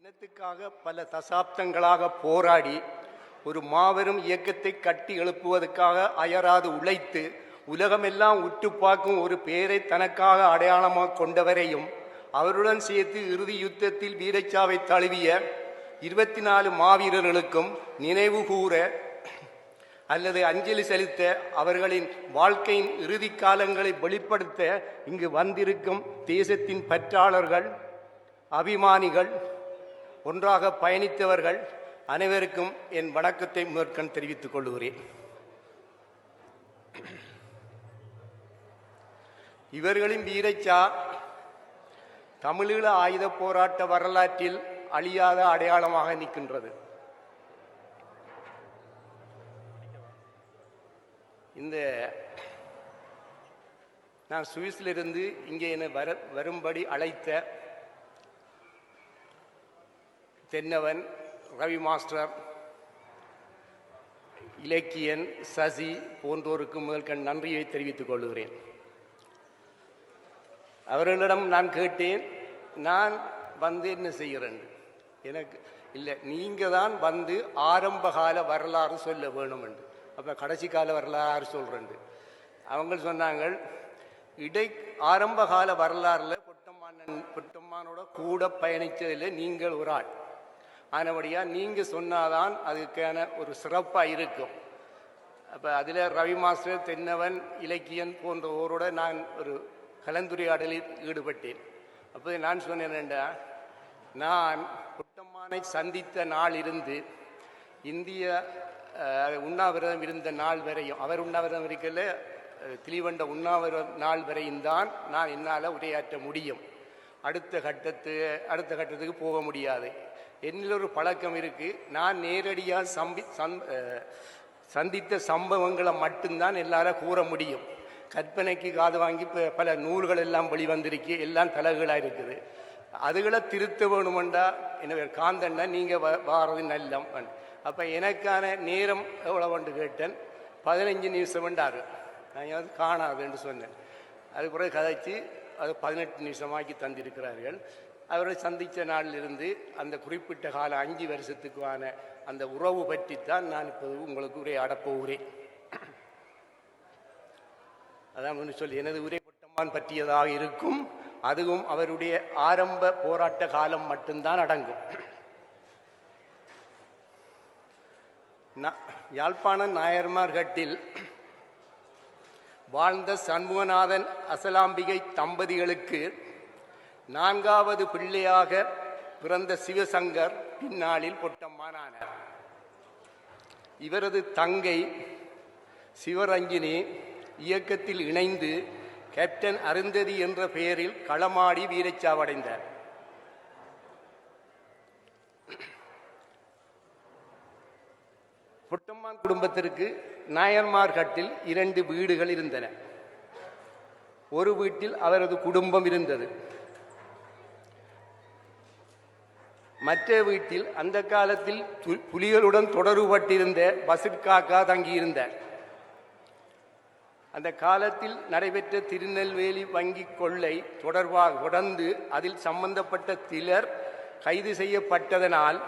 இனத்துக்காக பல தசாப்தங்களாக போராடி ஒரு மாபெரும் இயக்கத்தை கட்டி எழுப்புவதற்காக அயராது உழைத்து உலகமெல்லாம் உற்று பார்க்கும் ஒரு பேரை தனக்காக அடையாளமாக கொண்டவரையும் அவருடன் சேர்த்து இறுதி யுத்தத்தில் வீரச்சாவை தழுவிய 24 மாவீரர்களுக்கும் நினைவு கூற அல்லது அஞ்சலி செலுத்த அவர்களின் வாழ்க்கையின் இறுதி காலங்களை வெளிப்படுத்த இங்கு வந்திருக்கும் தேசத்தின் பற்றாளர்கள், அபிமானிகள், ஒன்றாக பயணித்தவர்கள் அனைவருக்கும் என் வணக்கத்தை முதற்கண் தெரிவித்துக் கொள்கிறேன். இவர்களின் வீரச்சா தமிழீழ ஆயுத போராட்ட வரலாற்றில் அழியாத அடையாளமாக நிற்கின்றது. நான் சுவிஸிலிருந்து இங்கே என்னை வரும்படி அழைத்த தென்னவன், ரவி மாஸ்டர், இலக்கியன், சசி போன்றோருக்கு முதற்கண் நன்றியை தெரிவித்துக் கொள்கிறேன். அவர்களிடம் நான் கேட்டேன், நான் வந்து என்ன செய்கிறேன்? எனக்கு இல்லை, நீங்கள் தான் வந்து ஆரம்பகால வரலாறு சொல்ல வேணும் என்று. அப்போ கடைசி கால வரலாறு சொல்கிறேன். அவங்க சொன்னாங்க, ஆரம்பகால வரலாறுல பொட்டம்மானோட கூட பயணித்ததில் நீங்கள் ஒரு ஆள் ஆனபடியாக நீங்கள் சொன்னாதான் அதுக்கான ஒரு சிறப்பாக இருக்கும். அப்போ அதில் ரவி மாஸ்டர், தென்னவன், இலக்கியன் போன்றவோரோட நான் ஒரு கலந்துரையாடலில் ஈடுபட்டேன். அப்போ நான் சொன்னேன்டா, நான் பொட்டம்மானை சந்தித்த நாள் இருந்து இந்திய உண்ணாவிரதம் இருந்த நாள் வரையும், அவர் உண்ணாவிரதம் இருக்கல, திலிவண்ட உண்ணாவிரத நாள் வரையும் தான் நான் என்னால் உரையாற்ற முடியும். அடுத்த கட்டத்துக்கு போக முடியாது. என்னில் ஒரு பழக்கம் இருக்குது, நான் நேரடியாக சந்தித்த சம்பவங்களை மட்டும்தான் எல்லாரும் கூற முடியும். கற்பனைக்கு காது வாங்கி பல நூல்கள் எல்லாம் வெளிவந்திருக்கு, எல்லாம் தலகுகளாக இருக்குது. அதுகளை திருத்த வேணுமெண்டா என்ன காந்தண்டா நீங்கள் வாரது நல்லம். அப்போ எனக்கான நேரம் எவ்வளோண்டு கேட்டேன். 15 நிமிஷம் வேண்டாரு. நான் காணாதுன்னு சொன்னேன். அதுக்கு பிறகு கதைச்சி அது 18 நிமிஷமாக்கி தந்திருக்கிறார்கள். அவரை சந்தித்த நாளிலிருந்து அந்த குறிப்பிட்ட கால 5 வருஷத்துக்கான அந்த உறவு பற்றித்தான் நான் இப்போது உங்களுக்கு உரையாடப் போகிறேன். அதான் ஒன்று சொல்லி, எனது உரை பொட்டம்மான் பற்றியதாக இருக்கும். அதுவும் அவருடைய ஆரம்ப போராட்ட காலம் மட்டும்தான் அடங்கும். யாழ்ப்பாண நாயர்மார்கட்டில் வாழ்ந்த சண்முகநாதன் அசலாம்பிகை தம்பதிகளுக்கு 4வது பிள்ளையாக பிறந்த சிவசங்கர் பின்னாளில் பொட்டம்மானானார். இவரது தங்கை சிவரஞ்சினி இயக்கத்தில் இணைந்து கேப்டன் அருந்ததி என்ற பெயரில் களமாடி வீரச்சாவடைந்தார். பொட்டம்மான் குடும்பத்திற்கு நாயன்மார்கட்டில் 2 வீடுகள் இருந்தன. ஒரு வீட்டில் அவரது குடும்பம் இருந்தது. மற்ற வீட்டில் அந்த காலத்தில் புலிகளுடன் தொடர்புபட்டிருந்த பசிர்காக்கா தங்கியிருந்தார். அந்த காலத்தில் நடைபெற்ற திருநெல்வேலி வங்கி கொள்ளை தொடர்பாக தொடர்ந்து அதில் சம்பந்தப்பட்ட சிலர் கைது செய்யப்பட்டதனால்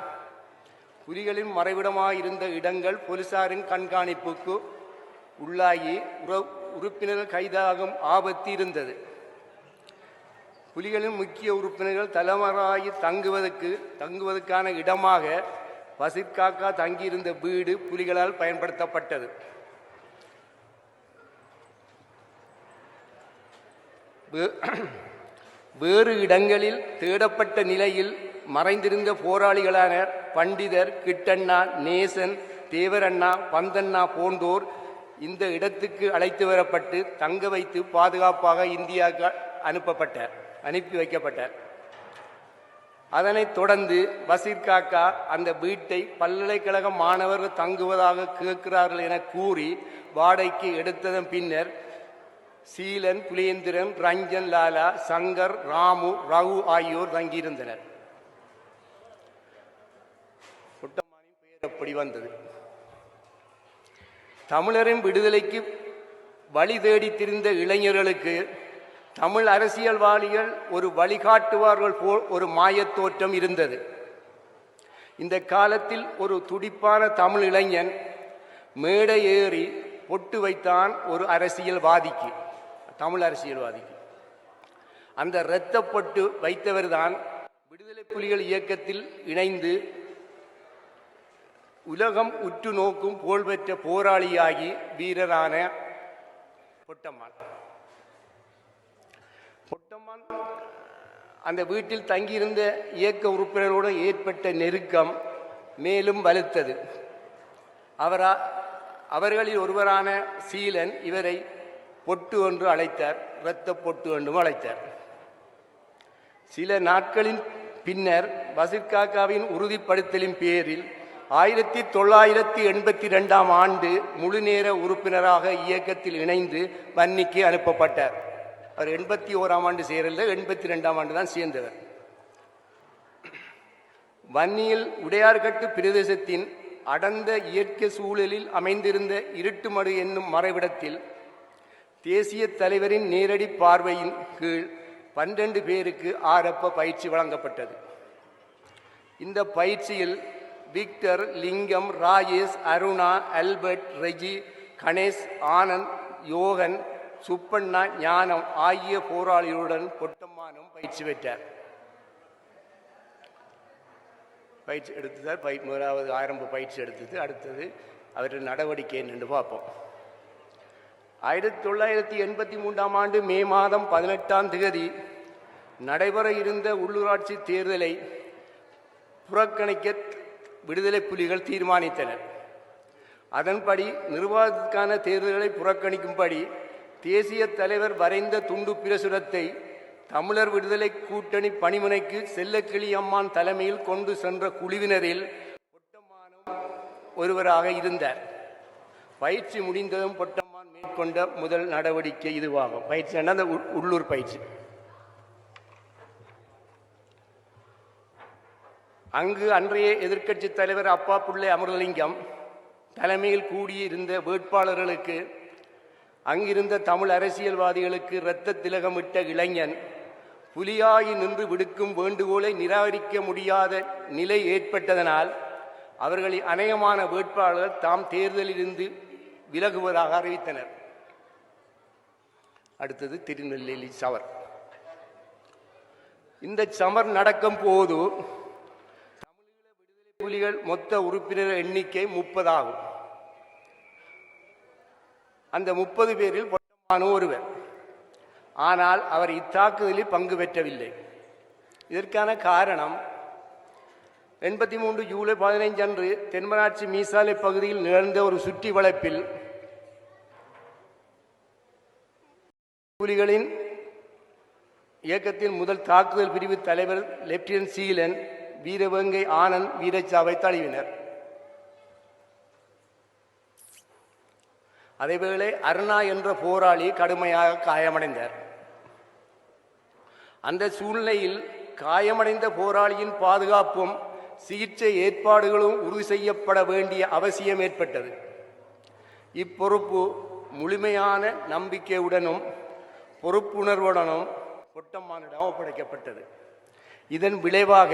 புலிகளின் மறைவிடமாக இருந்த இடங்கள் போலீசாரின் கண்காணிப்புக்கு உள்ளாகி உறுப்பினர்கள் கைதாகும் ஆபத்து இருந்தது. புலிகளின் முக்கிய உறுப்பினர்கள் தலைமறைவாகி தங்குவதற்கான இடமாக பசிர்காக்கா தங்கியிருந்த வீடு புலிகளால் பயன்படுத்தப்பட்டது. வேறு இடங்களில் தேடப்பட்ட நிலையில் மறைந்திருந்த போராளிகளான பண்டிதர், கிட்டண்ணா, நேசன், தேவரண்ணா, பந்தண்ணா போன்றோர் இந்த இடத்துக்கு அழைத்து வரப்பட்டு தங்க வைத்து பாதுகாப்பாக இந்தியாவுக்கு அனுப்பி வைக்கப்பட்டார். அதனைத் தொடர்ந்து பசிர்காக்கா அந்த வீட்டை பல்கலைக்கழக மாணவர்கள் தங்குவதாக கேட்கிறார்கள் என கூறி வாடகைக்கு எடுத்ததன் பின்னர் சீலன், புலேந்திரன், ரஞ்சன் லாலா, சங்கர், ராமு, ரகு ஆகியோர் தங்கியிருந்தனர். பொட்டம்மானின் பெயர் எப்படி வந்தது? தமிழரின் விடுதலைக்கு வழி தேடி திரிந்த இளைஞர்களுக்கு தமிழ் அரசியல்வாதிகள் ஒரு வழிகாட்டுவார்கள் போல் ஒரு மாயத் தோற்றம் இருந்தது. இந்த காலத்தில் ஒரு துடிப்பான தமிழ் இளைஞன் மேடை ஏறி பொட்டு வைத்தான் ஒரு அரசியல்வாதிக்கு, தமிழ் அரசியல்வாதிக்கு. அந்த இரத்த பொட்டு வைத்தவர்தான் விடுதலை புலிகள் இயக்கத்தில் இணைந்து உலகம் உற்று நோக்கும் புகழ்பெற்ற போராளியாகி வீரரான பொட்டம்மான். பொட்டம்மான் அந்த வீட்டில் தங்கியிருந்த இயக்க உறுப்பினரோடு ஏற்பட்ட நெருக்கம் மேலும் வலுத்தது. அவர்களில் ஒருவரான சீலன் இவரை பொட்டு என்று அழைத்தார், இரத்த பொட்டு என்றும் அழைத்தார். சில நாட்களின் பின்னர் பசிர்காக்காவின் உறுதிப்படுத்தலின் பேரில் 1982 ஆண்டு முழுநேர உறுப்பினராக இயக்கத்தில் இணைந்து வன்னிக்கு அனுப்பப்பட்டார். அவர் 81 ஆண்டு சேரல, 82 ஆண்டு தான் சேர்ந்தவர். வன்னியில் உடையார்கட்டு பிரதேசத்தின் அடர்ந்த இயற்கை சூழலில் அமைந்திருந்த இருட்டுமடு என்னும் மறைவிடத்தில் தேசிய தலைவரின் நேரடி பார்வையின் கீழ் 12 பேருக்கு ஆரம்ப பயிற்சி வழங்கப்பட்டது. இந்த பயிற்சியில் விக்டர், லிங்கம், ராஜேஷ், அருணா, அல்பர்ட், ரெஜி, கணேஷ், ஆனந்த், யோகன், சுப்பண்ணா, ஞானம் ஆகிய போராளிகளுடன் பொட்டம்மானும் பயிற்சி பெற்றார். பயிற்சி எடுத்ததால் முதலாவது ஆரம்ப பயிற்சி எடுத்தது. அடுத்தது அவர்கள் நடவடிக்கை என்று பார்ப்போம். 1983 ஆண்டு மே மாதம் 18 நடைபெற இருந்த உள்ளூராட்சி தேர்தலை புறக்கணிக்க விடுதலை புலிகள் தீர்மானித்தனர். அதன்படி நிர்வாகத்திற்கான தேர்தல்களை புறக்கணிக்கும்படி தேசிய தலைவர் வரைந்த துண்டு பிரசுரத்தை தமிழர் விடுதலை கூட்டணி பணிமனைக்கு செல்லக்கிளி அம்மான் தலைமையில் கொண்டு சென்ற குழுவினரில் பொட்டம்மானும் ஒருவராக இருந்தார். பயிற்சி முடிந்ததும் பொட்டம்மான் மேற்கொண்ட முதல் நடவடிக்கை இதுவாகும். பயிற்சி அந்த உள்ளூர் பயிற்சி. அங்கு அன்றைய எதிர்க்கட்சி தலைவர் அப்பா புள்ளை அமரலிங்கம் தலைமையில் கூடியிருந்த வேட்பாளர்களுக்கு அங்கிருந்த தமிழ் அரசியல்வாதிகளுக்கு இரத்த திலகமிட்ட இளைஞன் புலியாகி நின்று விடுக்கும் வேண்டுகோளை நிராகரிக்க முடியாத நிலை ஏற்பட்டதனால் அவர்களின் அநேகமான வேட்பாளர்கள் தாம் தேர்தலிலிருந்து விலகுவதாக அறிவித்தனர். அடுத்தது திருநெல்வேலி சமர். இந்த சமர் நடக்கும் போது தமிழீழ விடுதலை புலிகள் மொத்த உறுப்பினர் எண்ணிக்கை 30 ஆகும். அந்த 30 பேரில் பொட்டம்மான் ஒருவர். ஆனால் அவர் இத்தாக்குதலில் பங்கு பெற்றவில்லை. இதற்கான காரணம் 83 ஜூலை 15 அன்று தென்மராட்சி மீசாலை பகுதியில் நிகழ்ந்த ஒரு சுற்றி வளைப்பில் புலிகளின் இயக்கத்தின் முதல் தாக்குதல் பிரிவு தலைவர் லெப்டினன்ட் சீலன், வீரவேங்கை ஆனந்த் வீரச்சாவை தழுவினர். அதேவேளை அருணா என்ற போராளி கடுமையாக காயமடைந்தார். அந்த சூழ்நிலையில் காயமடைந்த போராளியின் பாதுகாப்பும் சிகிச்சை ஏற்பாடுகளும் உறுதி செய்யப்பட வேண்டிய அவசியம் ஏற்பட்டது. இப்பொறுப்பு முழுமையான நம்பிக்கையுடனும் பொறுப்புணர்வுடனும் பொட்டம்மானிடம் ஒப்படைக்கப்பட்டது. இதன் விளைவாக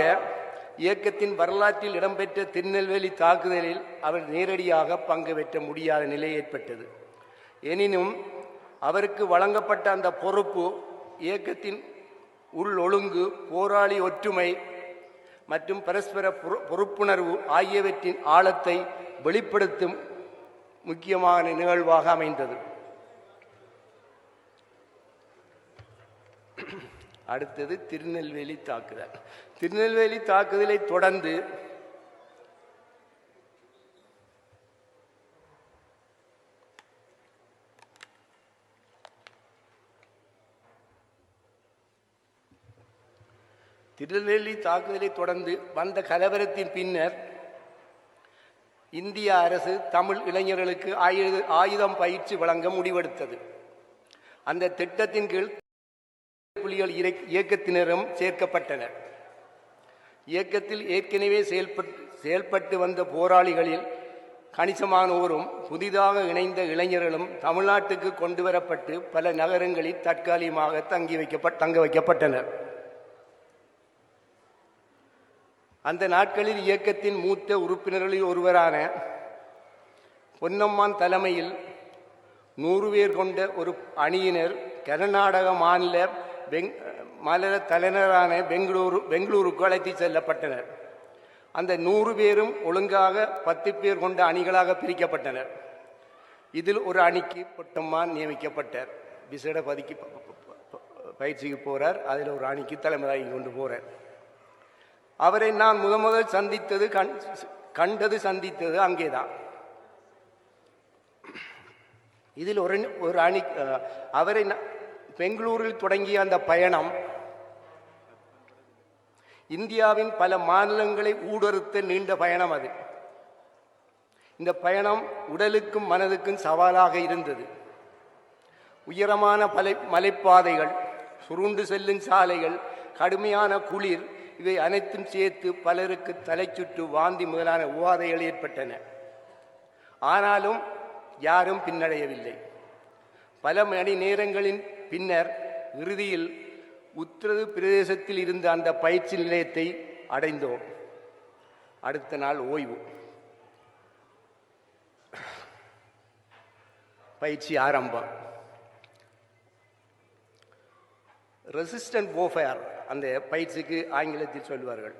இயக்கத்தின் வரலாற்றில் இடம்பெற்ற திருநெல்வேலி தாக்குதலில் அவர் நேரடியாக பங்கு பெற்ற முடியாத நிலை ஏற்பட்டது. எனினும் அவருக்கு வழங்கப்பட்ட அந்த பொறுப்பு இயக்கத்தின் உள்ளொழுங்கு, போராளி ஒற்றுமை மற்றும் பரஸ்பர பொறுப்புணர்வு ஆகியவற்றின் ஆழத்தை வெளிப்படுத்தும் முக்கியமான நிகழ்வாக அமைந்தது. அடுத்தது திருநெல்வேலி தாக்குதல். திருநெல்வேலி தாக்குதலை தொடர்ந்து வந்த கலவரத்தின் பின்னர் இந்திய அரசு தமிழ் இளைஞர்களுக்கு ஆயுதம் பயிற்சி வழங்க முடிவெடுத்தது. அந்த திட்டத்தின் கீழ் புலிகள் இயக்கத்தினரும் சேர்க்கப்பட்டனர். இயக்கத்தில் ஏற்கனவே செயல்பட்டு வந்த போராளிகளில் கணிசமானோரும் புதிதாக இணைந்த இளைஞர்களும் தமிழ்நாட்டுக்கு கொண்டு வரப்பட்டு பல நகரங்களில் தற்காலிகமாக தங்க வைக்கப்பட்டனர். அந்த நாட்களில் இயக்கத்தின் மூத்த உறுப்பினர்களில் ஒருவரான பொன்னம்மான் தலைமையில் 100 பேர் கொண்ட ஒரு அணியினர் கர்நாடக மாநில தலைநகரான பெங்களூருக்கு அழைத்து செல்லப்பட்டனர். அந்த 100 பேரும் ஒழுங்காக 10 பேர் கொண்ட அணிகளாக பிரிக்கப்பட்டனர். இதில் ஒரு அணிக்கு பொட்டம்மான் நியமிக்கப்பட்டார். விசேட பயிற்சிக்கு போறார். அதில் ஒரு அணிக்கு தலைமை கொண்டு போறார். அவரை நான் முதல் சந்தித்தது அங்கேதான். இதில் ஒரு அணி அவரை பெங்களூரில் தொடங்கிய அந்த பயணம் இந்தியாவின் பல மாநிலங்களை ஊடறுத்த நீண்ட பயணம். அது இந்த பயணம் உடலுக்கும் மனதுக்கும் சவாலாக இருந்தது. உயரமான மலைப்பாதைகள், சுருண்டு செல்லும் சாலைகள், கடுமையான குளிர், இவை அனைத்தும் சேர்த்து பலருக்கு தலைச்சுற்று, வாந்தி முதலான உபாதைகள் ஏற்பட்டன. ஆனாலும் யாரும் பின்னடையவில்லை. பல மணி நேரங்களின் பின்னர் இறுதியில் உத்தரது பிரதேசத்தில் இருந்த அந்த பயிற்சி நிலையத்தை அடைந்தோம். அடுத்த நாள் ஓய்வு. பயிற்சி ஆரம்பம். ரெசிஸ்டன்ட் warfare அந்த பயிற்சிக்கு ஆங்கிலத்தில் சொல்வார்கள்.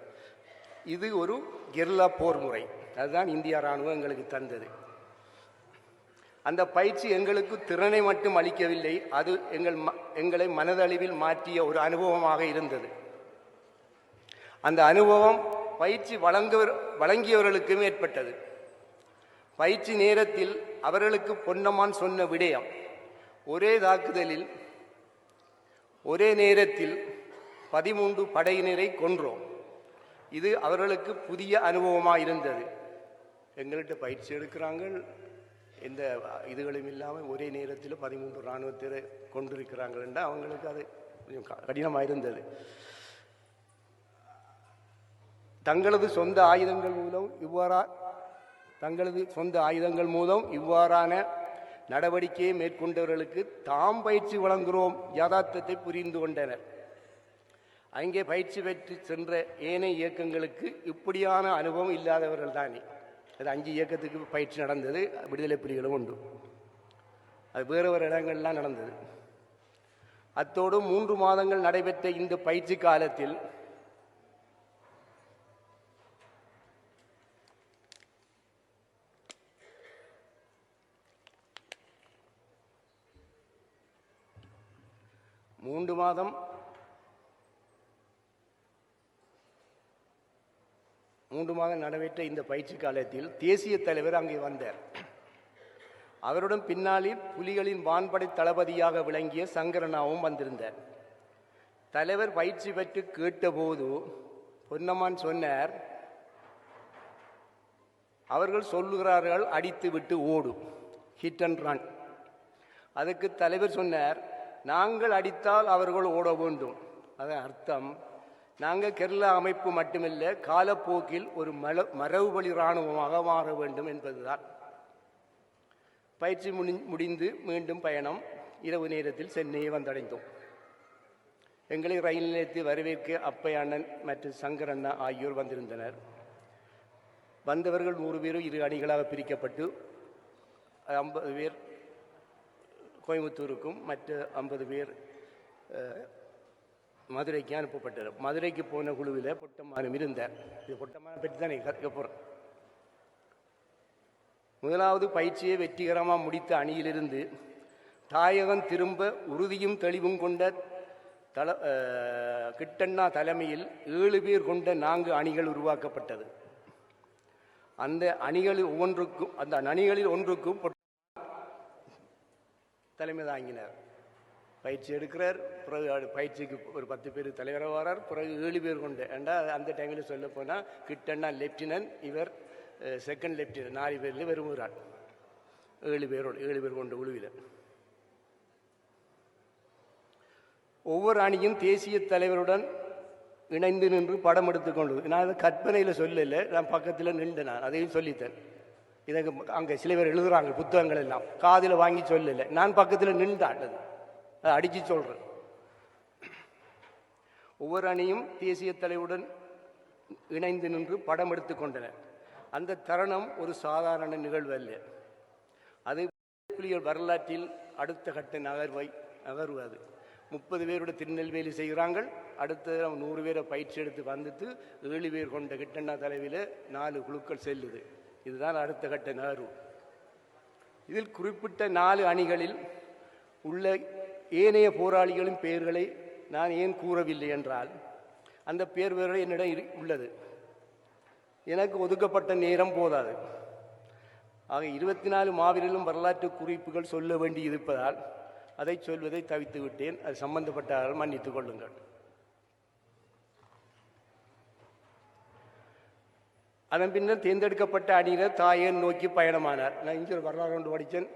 இது ஒரு கெர்லா போர் முறை. அதுதான் இந்திய இராணுவம் எங்களுக்கு தந்தது. அந்த பயிற்சி எங்களுக்கு திறனை மட்டும் அளிக்கவில்லை, அது எங்களை மனதளவில் மாற்றிய ஒரு அனுபவமாக இருந்தது. அந்த அனுபவம் பயிற்சி வழங்கியவர்களுக்கும் ஏற்பட்டது. பயிற்சி நேரத்தில் அவர்களுக்கு பொன்னம்மான் சொன்ன விடயம், ஒரே தாக்குதலில் ஒரே நேரத்தில் 13 படையினரை கொன்றோம். இது அவர்களுக்கு புதிய அனுபவமாக இருந்தது. எங்கள்கிட்ட பயிற்சி எடுக்கிறாங்க, எந்த இதுகளும் இல்லாமல் ஒரே நேரத்தில் 13 இராணுவத்தினரை கொண்டிருக்கிறாங்கள்ன்றா அவங்களுக்கு அது கொஞ்சம் கடினமாக இருந்தது. தங்களது சொந்த ஆயுதங்கள் மூலம் இவ்வாறான நடவடிக்கையை மேற்கொண்டவர்களுக்கு தாம் பயிற்சி வழங்குகிறோம் யதார்த்தத்தை புரிந்து கொண்டனர். அங்கே பயிற்சி பெற்று சென்ற ஏனைய இயக்கங்களுக்கு இப்படியான அனுபவம் இல்லாதவர்கள் தானே. அது 5 இயக்கத்துக்கு பயிற்சி நடந்தது. விடுதலை புலிகளும் உண்டு. அது வேறு இடங்கள்லாம் நடந்தது. அத்தோடு 3 மாதங்கள் நடைபெற்ற இந்த பயிற்சி காலத்தில் மூன்று மாதம் நடைபெற்ற இந்த பயிற்சி காலத்தில் தேசிய தலைவர் அங்கே வந்தார். அவருடன் பின்னாளில் புலிகளின் வான்படை தளபதியாக விளங்கிய சங்கரனாவும் வந்திருந்தார். தலைவர் பயிற்சி பெற்று கேட்டபோது பொன்னம்மான் சொன்னார், அவர்கள் சொல்லுகிறார்கள் அடித்து விட்டு ஓடு, ஹிட் அண்ட் ரன். அதுக்கு தலைவர் சொன்னார், நாங்கள் அடித்தால் அவர்கள் ஓட வேண்டும். அதன் அர்த்தம், நாங்கள் கெர்லா அமைப்பு மட்டுமல்ல, காலப்போக்கில் ஒரு மரபுவழி இராணுவமாக மாற வேண்டும் என்பதுதான். பயிற்சி முடிந்து மீண்டும் பயணம். இரவு நேரத்தில் சென்னையை வந்தடைந்தோம். எங்களை ரயில் நிலையத்தில் வரவேற்க அப்பை அண்ணன் மற்றும் சங்கர் அண்ணா ஆகியோர் வந்திருந்தனர். வந்தவர்கள் 100 பேரும் 2 அணிகளாக பிரிக்கப்பட்டு 50 பேர் கோயம்புத்தூருக்கும் மற்ற 50 பேர் மதுரைக்கு அனுப்பப்பட்டது. மதுரைக்கு போன குழுவில் பொட்டம்மானும் இருந்தார். இது பொட்டம்மானை பற்றி தான் கற்க போகிறேன். முதலாவது பயிற்சியை வெற்றிகரமாக முடித்த அணியிலிருந்து தாயகம் திரும்ப உறுதியும் தெளிவும் கொண்ட கிட்டண்ணா தலைமையில் 7 பேர் கொண்ட 4 அணிகள் உருவாக்கப்பட்டது. அந்த அணிகளில் ஒன்றுக்கும் தலைமை தாங்கினார். பயிற்சி எடுக்கிறார். பிறகு பயிற்சிக்கு ஒரு 10 பேர் தலைவராக வரார். பிறகு 7 பேர் கொண்டு அந்த டைமில் சொல்ல போனால் கிட்டண்ணா லெப்டினன்ட், இவர் செகண்ட் லெப்டினன்ட், 4 பேரில் விரும்புகிறார். 7 பேர் கொண்ட குழுவில் ஒவ்வொரு அணியும் தேசிய தலைவருடன் இணைந்து நின்று படம் எடுத்துக்கொண்டது. நான் அதை கற்பனையில் சொல்லலை, நான் பக்கத்தில் நின்றேன். நான் அதையும் சொல்லித்தேன். இதை அங்கே சில பேர் எழுதுகிறாங்க புத்தகங்கள் எல்லாம், காதில் வாங்கி சொல்லலை, நான் பக்கத்தில் நின்றான். அதை அடித்து சொல்கிறேன். ஒவ்வொரு அணியும் தேசிய தலைவருடன் இணைந்து நின்று படம் எடுத்து கொண்டனர். அந்த தருணம் ஒரு சாதாரண நிகழ்வு அல்ல. அது புலிகள் வரலாற்றில் அடுத்த கட்ட நகர்வு. அது 30 பேரோட திருநெல்வேலி செய்கிறார்கள். அடுத்த 100 பேரை பயிற்சி எடுத்து வந்துட்டு 7 பேர் கொண்ட கிட்டண்ணா தலைவியில் 4 குழுக்கள் செல்லுது. இதுதான் அடுத்த கட்ட நகர்வு. இதில் குறிப்பிட்ட 4 அணிகளில் உள்ள ஏனைய போராளிகளின் பெயர்களை நான் ஏன் கூறவில்லை என்றால், அந்த பெயர்கள் என்னிடம் உள்ளது. எனக்கு ஒதுக்கப்பட்ட நேரம் போதாது. ஆக 24 மாவீரர்களும் வரலாற்று குறிப்புகள் சொல்ல வேண்டி இருப்பதால் அதை சொல்வதை தவித்து விட்டேன். அது சம்பந்தப்பட்டவர்கள் மன்னித்துக் கொள்ளுங்கள். அதன் பின்னர் தேர்ந்தெடுக்கப்பட்ட அணியினர் தாயன் நோக்கி பயணமானார். நான் இங்கே வரலாறு கொண்டு படித்தேன்,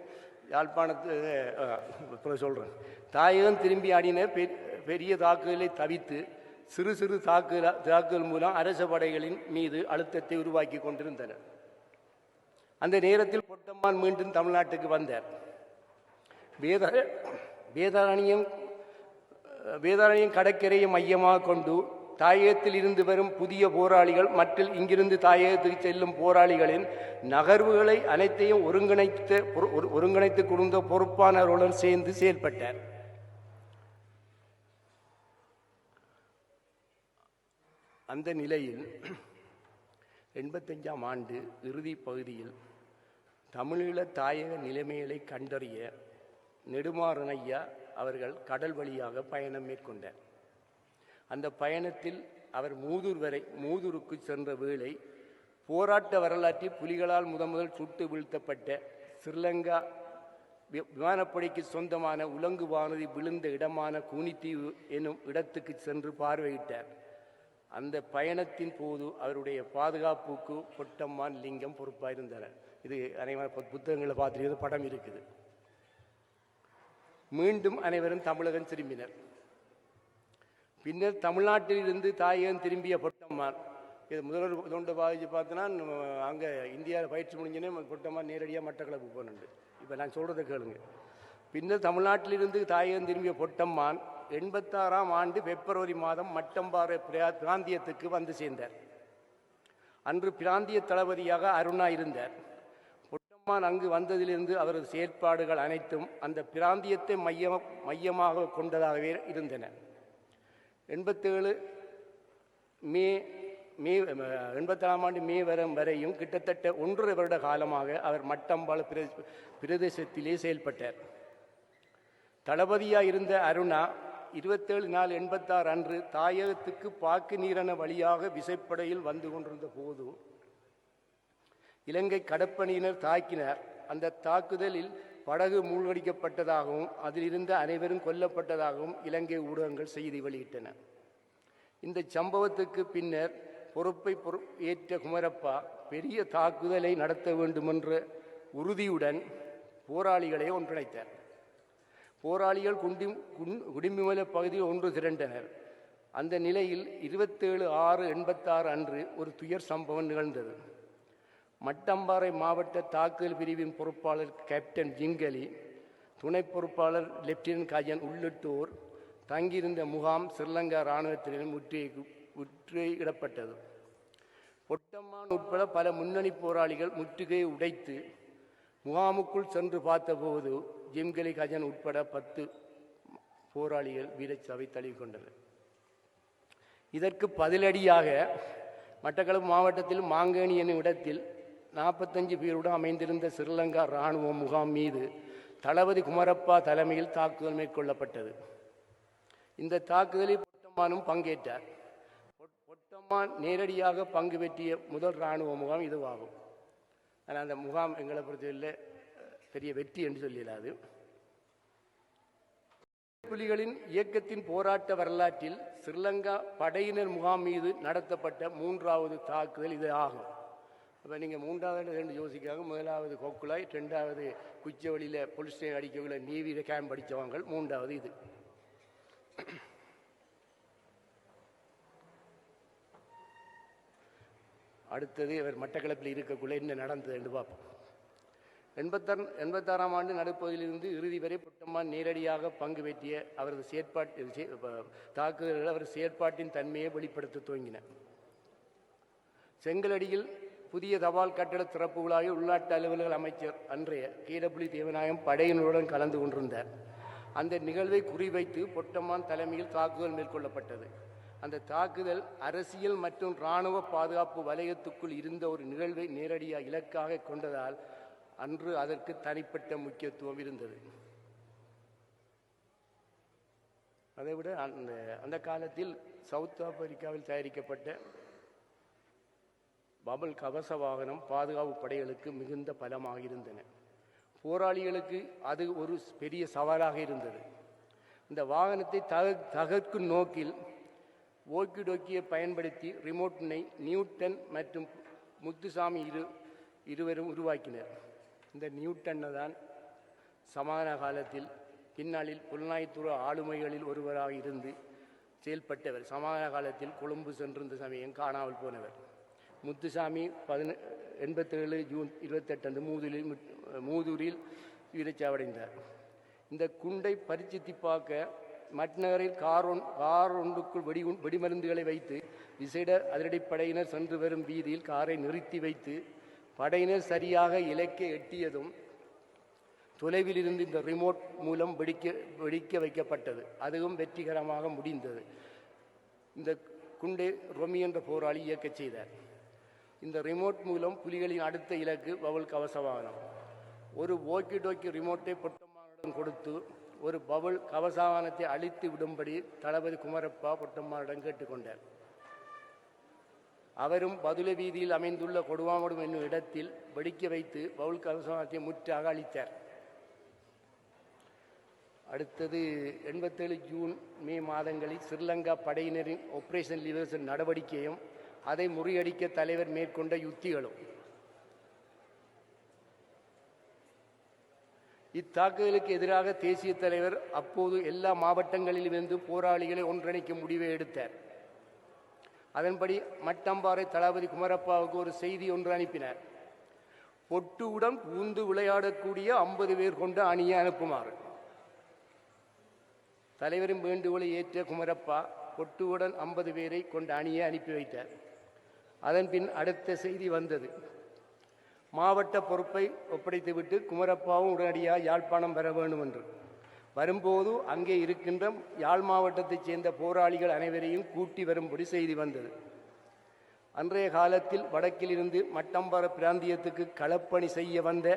யாழ்ப்பாணத்து சொல்கிறேன். தாயகம் திரும்பிய அணியினர் பெரிய தாக்குதலை தவித்து சிறு சிறு தாக்குதல் மூலம் அரச படைகளின் மீது அழுத்தத்தை உருவாக்கி கொண்டிருந்தனர். அந்த நேரத்தில் பொட்டம்மான் மீண்டும் தமிழ்நாட்டுக்கு வந்தார். வேதாரண்யம் கடற்கரையை மையமாக கொண்டு தாயகத்தில் இருந்து வரும் புதிய போராளிகள் மற்றும் இங்கிருந்து தாயகத்துக்கு செல்லும் போராளிகளின் நகர்வுகளை அனைத்தையும் ஒருங்கிணைத்து கொடுத்த பொறுப்பானவர்களுடன் சேர்ந்து செயல்பட்டார். அந்த நிலையில் 85ஆம் ஆண்டு இறுதி பகுதியில் தமிழீழ தாயக நிலைமைகளை கண்டறிய நெடுமாறன் ஐயா அவர்கள் கடல் வழியாக பயணம் மேற்கொண்டார். அந்த பயணத்தில் அவர் மூதூருக்கு சென்ற வேளை போராட்ட வரலாற்றில் புலிகளால் முதல் சுட்டு வீழ்த்தப்பட்ட ஸ்ரீலங்கா விமானப்படைக்கு சொந்தமான உலங்கு வானதி விழுந்த இடமான கூனித்தீவு எனும் இடத்துக்கு சென்று பார்வையிட்டார். அந்த பயணத்தின் போது அவருடைய பாதுகாப்புக்கு பொட்டம்மான் லிங்கம் பொறுப்பாக இருந்தனர். இது அனைவரும் புத்தகங்களை பார்த்துருக்கிறது, படம் இருக்குது. மீண்டும் அனைவரும் தமிழகம் திரும்பினர். பின்னர் தமிழ்நாட்டில் இருந்து தாயகம் திரும்பிய பொட்டம்மான், இது முதல்வர் தொண்டு பாதிச்சு பார்த்தோன்னா அங்கே இந்தியாவில் பயிற்சி முடிஞ்சனே பொட்டம்மான் நேரடியாக மட்டக்களப்பு போனது. இப்போ நான் சொல்கிறத கேளுங்க. பின்னர் தமிழ்நாட்டிலிருந்து தாயகம் திரும்பிய பொட்டம்மான் 86ஆம் ஆண்டு பிப்ரவரி மாதம் மட்டம்பாறை பிராந்தியத்துக்கு வந்து சேர்ந்தார். அன்று பிராந்திய தளபதியாக அருணா இருந்தார். பொட்டம்மான் அங்கு வந்ததிலிருந்து அவரது செயற்பாடுகள் அனைத்தும் அந்த பிராந்தியத்தை மையமாக கொண்டதாகவே இருந்தன. 87ஆம் ஆண்டு மே வரையும் கிட்டத்தட்ட 1.5 வருட காலமாக அவர் மட்டம்பாள் பிரதேசத்திலே செயல்பட்டார். தளபதியாக இருந்த அருணா 27/4/86 அன்று தாயகத்துக்கு பாக்கு நீரண வழியாக விசைப்படையில் வந்து கொண்டிருந்த போது இலங்கை கடற்பணியினர் தாக்கினர். அந்த தாக்குதலில் படகு மூழ்கடிக்கப்பட்டதாகவும் அதில் இருந்த அனைவரும் கொல்லப்பட்டதாகவும் இலங்கை ஊடகங்கள் செய்தி வெளியிட்டன. இந்த சம்பவத்துக்கு பின்னர் பொறுப்பை ஏற்ற குமரப்பா பெரிய தாக்குதலை நடத்த வேண்டுமென்ற உறுதியுடன் போராளிகளை ஒன்றிணைத்தார். போராளிகள் குடிமிமல பகுதியில் ஒன்று திரண்டனர். அந்த நிலையில் 27/6/86 அன்று ஒரு துயர் சம்பவம் நிகழ்ந்தது. மட்டம்பாறை மாவட்ட தாக்குதல் பிரிவின் பொறுப்பாளர் கேப்டன் ஜிங்கலி, துணை பொறுப்பாளர் லெப்டினன்ட் கஜன் உள்ளிட்டோர் தங்கியிருந்த முகாம் ஸ்ரீலங்கா இராணுவத்தினரின் முற்றுகையிடப்பட்டது. பொட்டம்மான் உட்பட பல முன்னணி போராளிகள் முற்றுகையை உடைத்து முகாமுக்குள் சென்று பார்த்தபோது ஜிம்கலி கஜன் உட்பட 10 போராளிகள் வீரச்சாவை தழுவிக்கொண்டனர். இதற்கு பதிலடியாக மட்டக்களப்பு மாவட்டத்தில் மாங்கேணி என்னும் இடத்தில் 45 பேருடன் அமைந்திருந்த ஸ்ரீலங்கா இராணுவ முகாம் மீது தளபதி குமரப்பா தலைமையில் தாக்குதல் மேற்கொள்ளப்பட்டது. இந்த தாக்குதலில் பொட்டம்மானும் பங்கேற்றார். பொட்டம்மான் நேரடியாக பங்கு பெற்றிய முதல் இராணுவ முகாம் இதுவாகும். ஆனால் அந்த முகாம் எங்களை பொறுத்தவரையில் பெரிய வெற்றி என்று சொல்லிடாது. புலிகளின் இயக்கத்தின் போராட்ட வரலாற்றில் ஸ்ரீலங்கா படையினர் முகாம் மீது நடத்தப்பட்ட 3வது தாக்குதல் இது ஆகும். அப்போ நீங்கள் 3வது 2 யோசிக்காங்க. 1வது கொக்குலாய், 2வது குச்சவெளியில் போலீஸ் ஸ்டேஷன் அடிக்கக்குள்ள நீவிர கேம்ப் அடித்தவங்க, 3வது இது. அடுத்தது இவர் மட்டக்களப்பில் இருக்கக்குள்ள என்ன நடந்தது என்று பார்ப்போம். 86ஆம் ஆண்டு நடுப்பகுதியிலிருந்து இறுதி வரை பொட்டம்மான் நேரடியாக பங்கு பெற்றிய அவரது தாக்குதல்கள் அவர் செயற்பாட்டின் தன்மையை வெளிப்படுத்த துவங்கின. செங்கலடியில் புதிய தபால் கட்டட திறப்பு விழாவில் உள்நாட்டு அலுவலர்கள் அமைச்சர் அன்றைய KW தேவநாயகம் படையினருடன் கலந்து கொண்டிருந்தார். அந்த நிகழ்வை குறிவைத்து பொட்டம்மான் தலைமையில் தாக்குதல் மேற்கொள்ளப்பட்டது. அந்த தாக்குதல் அரசியல் மற்றும் இராணுவ பாதுகாப்பு வலயத்துக்குள் இருந்த ஒரு நிகழ்வை நேரடியாக இலக்காக கொண்டதால் அன்று அதற்கு தனிப்பட்ட முக்கியத்துவம் இருந்தது. அதைவிட அந்த காலத்தில் சவுத் ஆப்பிரிக்காவில் தயாரிக்கப்பட்ட பபல் கவச வாகனம் பாதுகாப்பு படைகளுக்கு மிகுந்த பலமாக இருந்தன. போராளிகளுக்கு அது ஒரு பெரிய சவாலாக இருந்தது. இந்த வாகனத்தை தகர்க்கும் நோக்கில் ஓக்கி டோக்கியை பயன்படுத்தி ரிமோட்டினை நியூட்டன் மற்றும் முத்துசாமி இருவரும் உருவாக்கினர். இந்த நியூட்டனை தான் சமாதான காலத்தில் பின்னாளில் புலனாய்த்துறை ஆளுமைகளில் ஒருவராக இருந்து செயல்பட்டவர். சமாதான காலத்தில் கொழும்பு சென்றிருந்த சமயம் காணாமல் போனவர். முத்துசாமி 87 ஜூன் 28 அன்று மூதூரில் வீரச்சாவடைந்தார். இந்த குண்டை பரிசித்தி பார்க்க மட்நகரில் கார் ஒன்றுக்குள் வெடிமருந்துகளை வைத்து விசேட அதிரடிப்படையினர் சென்று வரும் வீதியில் காரை நிறுத்தி வைத்து படையினர் சரியாக இலக்கை எட்டியதும் தொலைவில் இருந்து இந்த ரிமோட் மூலம் வெடிக்க வைக்கப்பட்டது. அதுவும் வெற்றிகரமாக முடிந்தது. இந்த குண்டை ரொமி என்ற போராளி இயக்கச் செய்தார். இந்த ரிமோட் மூலம் புலிகளின் அடுத்த இலக்கு பவுல் கவச வாகனம். ஒரு ஓக்கி டோக்கி ரிமோட்டை பொட்டம்மானிடம் கொடுத்து ஒரு பவுல் கவசவாகனத்தை அழித்து விடும்படி தளபதி குமரப்பா பொட்டம்மானிடம் கேட்டுக்கொண்டார். அவரும் பதுள வீதியில் அமைந்துள்ள கொடுவாமடும் என்னும் இடத்தில் வெடிக்க வைத்து பவுல் கவசவாகனத்தை முற்றாக அழித்தார். அடுத்தது 87 ஜூன் மே மாதங்களில் ஸ்ரீலங்கா படையினரின் ஆபரேஷன் லிபரேஷன் நடவடிக்கையும் அதை முறியடிக்க தலைவர் மேற்கொண்ட யுத்திகளும். இத்தாக்குதலுக்கு எதிராக தேசிய தலைவர் அப்போது எல்லா மாவட்டங்களிலிருந்து போராளிகளை ஒன்றிணைக்க முடிவை எடுத்தார். அதன்படி மட்டம்பாறை தளபதி குமரப்பாவுக்கு ஒரு செய்தி ஒன்று அனுப்பினார். பொட்டுவுடன் பூந்து விளையாடக்கூடிய 50 பேர் கொண்ட அணியை அனுப்புமாறு. தலைவரின் வேண்டுகோளை ஏற்ற குமரப்பா பொட்டுவுடன் 50 பேரை கொண்ட அணியை அனுப்பி வைத்தார். அதன் பின் அடுத்த செய்தி வந்தது. மாவட்ட பொறுப்பை ஒப்படைத்துவிட்டு குமரப்பாவும் உடனடியாக யாழ்ப்பாணம் வர வேண்டும் என்று. வரும்போது அங்கே இருக்கின்ற யாழ் மாவட்டத்தைச் சேர்ந்த போராளிகள் அனைவரையும் கூட்டி வரும்படி செய்தி வந்தது. அன்றைய காலத்தில் வடக்கிலிருந்து மட்டம்பாறை பிராந்தியத்துக்கு களப்பணி செய்ய வந்த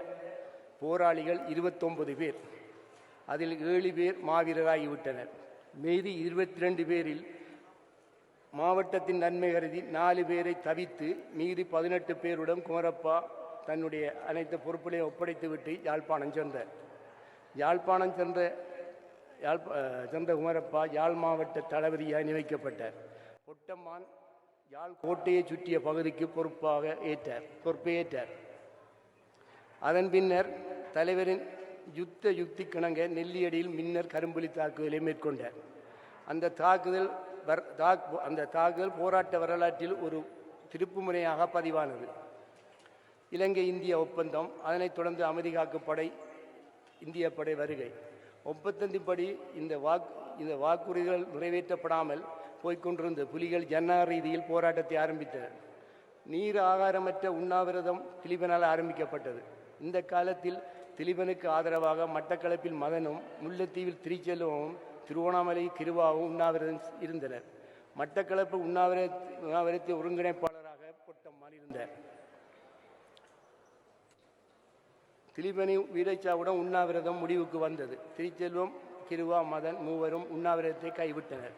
போராளிகள் 29 பேர். அதில் 7 பேர் மாவீரராகிவிட்டனர். மீதி 22 பேரில் மாவட்டத்தின் நன்மை கருதி 4 பேரை தவித்து மீதி 18 பேருடன் குமரப்பா தன்னுடைய அனைத்து பொறுப்புகளையும் ஒப்படைத்துவிட்டு யாழ்ப்பாணம் சென்றார். யாழ்ப்பாணம் சென்ற குமரப்பா யாழ் மாவட்ட தளபதியாக நியமிக்கப்பட்டார். பொட்டம்மான் யாழ் கோட்டையை சுற்றிய பகுதிக்கு பொறுப்பை ஏற்றார். அதன் பின்னர் தலைவரின் யுத்தி கிணங்க நெல்லியடியில் மின்னர் கரும்புலி தாக்குதலை மேற்கொண்டார். அந்த தாக்குதல் போராட்ட வரலாற்றில் ஒரு திருப்புமுனையாக பதிவானது. இலங்கை இந்திய ஒப்பந்தம், அதனைத் தொடர்ந்து அமைதி காக்கும் படை, இந்திய படை வருகை. ஒப்பந்தத்தின்படி இந்த வாக்குறுதிகள் நிறைவேற்றப்படாமல் போய்கொண்டிருந்த புலிகள் ஜனநாயக ரீதியில் போராட்டத்தை ஆரம்பித்தனர். நீர் ஆகாரமற்ற உண்ணாவிரதம் திலீபனால் ஆரம்பிக்கப்பட்டது. இந்த காலத்தில் திலீபனுக்கு ஆதரவாக மட்டக்களப்பில் மதனும், முல்லைத்தீவில் திருச்செல்வமும், திருவண்ணாமலை கிருவாவும் உண்ணாவிரதம் இருந்தனர். மட்டக்களப்பு உண்ணாவிரத்தை ஒருங்கிணைப்பாளராக பொட்டம்மான் இருந்தார். திலீபனி வீரச்சாவுடன் உண்ணாவிரதம் முடிவுக்கு வந்தது. திருச்செல்வம், கிருவா, மதன் மூவரும் உண்ணாவிரதத்தை கைவிட்டனர்.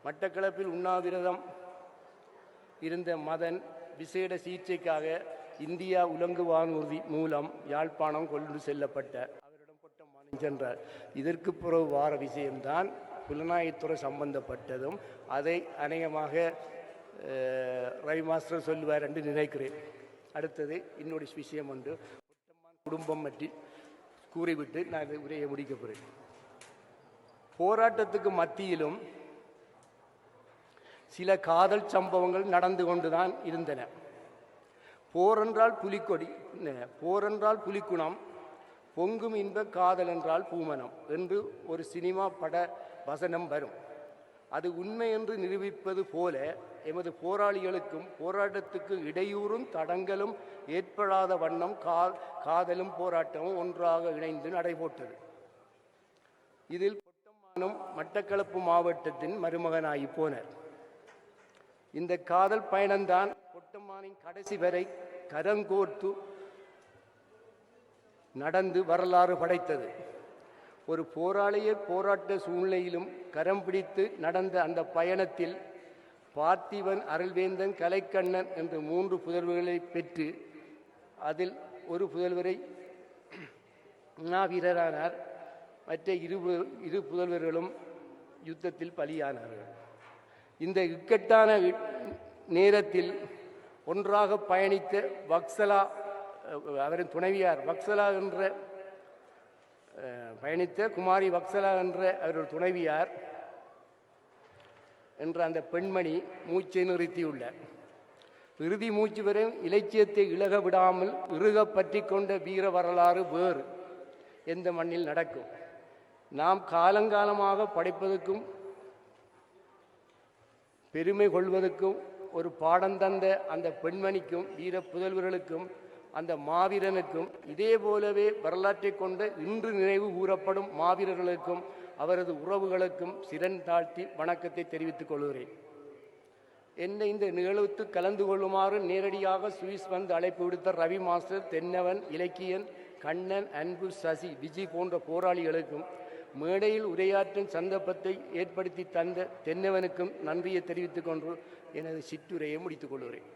மட்டக்களப்பில் உண்ணாவிரதம் இருந்த மதன் விசேட சிகிச்சைக்காக இந்தியா உலங்கு வானூர்தி மூலம் யாழ்ப்பாணம் கொண்டு செல்லப்பட்டார். அவரிடம் பொட்டம்மான் சென்றார். இதற்கு பிறகு வார விஷயம்தான் புலனாய்த்துறை சம்பந்தப்பட்டதும். அதை அநேகமாக ரவி மாஸ்டர் சொல்லுவார் என்று நினைக்கிறேன். அடுத்தது இன்னொரு விஷயம் ஒன்று பொட்டம்மான் குடும்பம் பற்றி கூறிவிட்டு நான் உரையை முடிக்க போகிறேன். போராட்டத்துக்கு மத்தியிலும் சில காதல் சம்பவங்கள் நடந்து கொண்டுதான் இருந்தன. போரென்றால் புலிக்கொடி, போரென்றால் புலிக்குணம், பொங்கும் இன்ப காதல் என்றால் பூமனம் என்று ஒரு சினிமா பட வசனம் வரும். அது உண்மை என்று நிரூபிப்பது போல எமது போராளிகளுக்கும் போராட்டத்துக்கு இடையூறும் தடங்கலும் ஏற்படாத வண்ணம் காதலும் போராட்டமும் ஒன்றாக இணைந்து நடைபோட்டது. இதில் பொட்டம்மானும் மட்டக்களப்பு மாவட்டத்தின் மருமகனாகி போனார். இந்த காதல் பயணம்தான் பொட்டம்மானின் கடைசி வரை கரங்கோர்த்து நடந்து வரலாறு படைத்தது. ஒரு போராளிய போராட்ட சூழ்நிலையிலும் கரம் பிடித்து நடந்த அந்த பயணத்தில் பார்த்திபன், அருள்வேந்தன், கலைக்கண்ணன் என்று 3 புதல்வர்களை பெற்று அதில் ஒரு புதல்வரை வீரரானார். மற்ற இரு புதல்வர்களும் யுத்தத்தில் பலியானார்கள். இந்த இக்கட்டான நேரத்தில் ஒன்றாக பயணித்த வக்சலா, அவரின் துணைவியார் வக்சலா என்ற பயணித்த குமாரி வக்சலா என்ற அவருடைய துணைவியார் என்ற அந்த பெண்மணி மூச்சை நிறுத்தியுள்ளார். இறுதி மூச்சு வரை இலட்சியத்தை இழக விடாமல் இறுக பற்றி கொண்ட வீர வரலாறு வேறு எந்த மண்ணில் நடக்கும்? நாம் காலங்காலமாக படைப்பதற்கும் பெருமை கொள்வதற்கும் ஒரு பாடம் தந்த அந்த பெண்மணிக்கும் வீர புதல்வர்களுக்கும் அந்த மாவீரனுக்கும் இதே போலவே வரலாற்றை கொண்ட இன்று நினைவு கூறப்படும் மாவீரர்களுக்கும் அவரது உறவுகளுக்கும் சிறன் தாழ்த்தி வணக்கத்தை தெரிவித்துக் கொள்கிறேன். என்னை இந்த நிகழ்வுக்கு கலந்து கொள்ளுமாறு நேரடியாக சுவிஸ் வந்து அழைப்பு விடுத்த ரவி மாஸ்டர், தென்னவன், இலக்கியன், கண்ணன், அன்பு, சசி, விஜி போன்ற போராளிகளுக்கும் மேடையில் உரையாற்றும் சந்தர்ப்பத்தை ஏற்படுத்தி தந்த தென்னவனுக்கும் நன்றியை தெரிவித்துக் கொண்டு எனது சிற்றுரையை முடித்துக் கொள்கிறேன்.